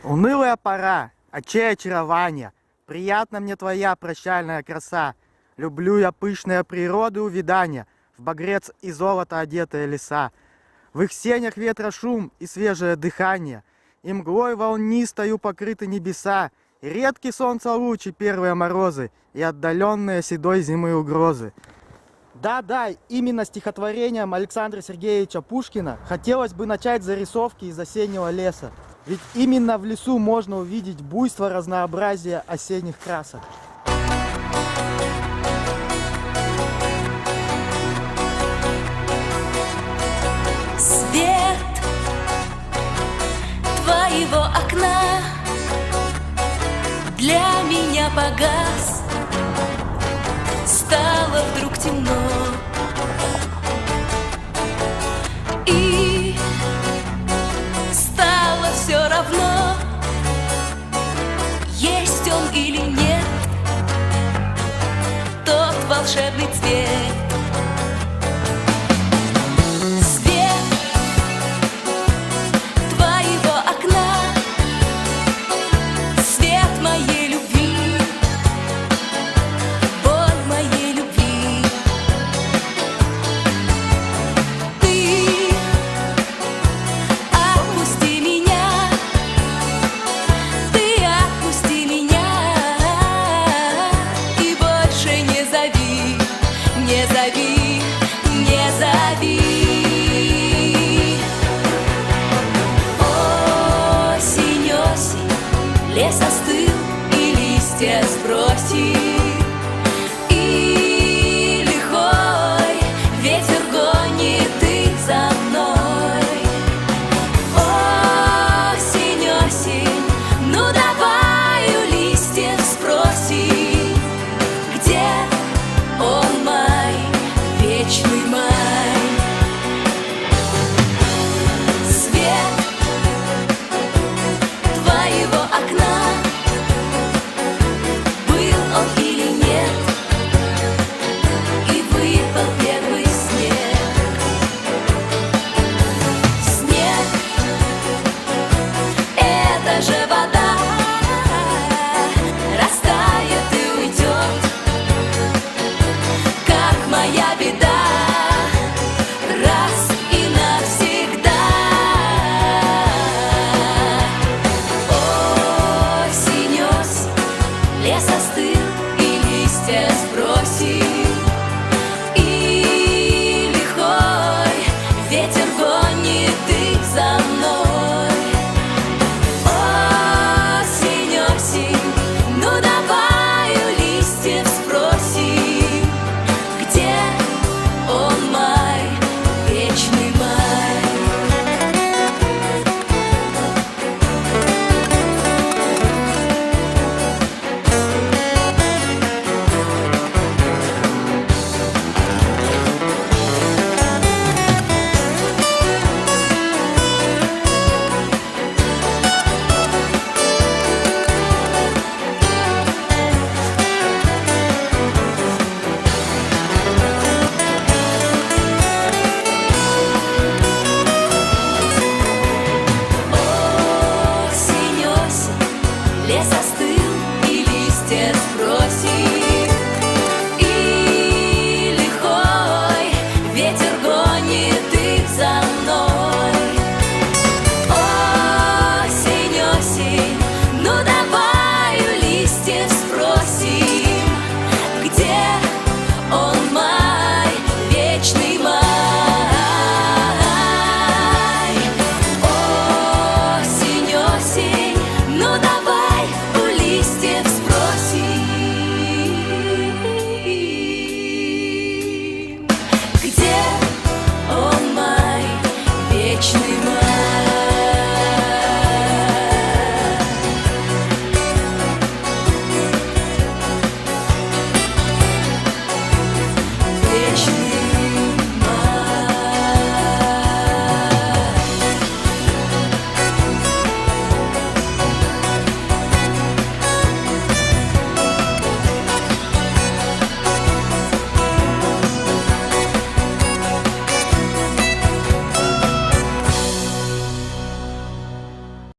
Унылая пора, очей очарования, приятна мне твоя прощальная краса. Люблю я пышные природы увядания, в багрец и золото одетые леса. В их сенях ветра шум и свежее дыхание, и мглой волнистою покрыты небеса, и редкий солнца луч и первые морозы, и отдаленные седой зимы угрозы. Да, именно стихотворением Александра Сергеевича Пушкина хотелось бы начать зарисовки из осеннего леса. Ведь именно в лесу можно увидеть буйство разнообразия осенних красок. Свет твоего окна для меня погас, стало вдруг темно, и стало все равно, есть он или нет, тот волшебный цвет. Не зови, не зови. Осень, осень, лес остыл и листья сбросил, и лихой ветер гонит их за мной. Осень, осень, ну давай у листьев спроси, где он май, вечный май. Свет твоего окна, был он или нет, и выпал первый снег. Снег — это же вода, растает и уйдет, как моя беда, раз и навсегда. Осень, осень, лес остыл и листья сбросил, и лихой ветер гонит их за мной. Осень, осень, ну давай у листьев спроси, где он май, вечный май. Осень, осень, лес остыл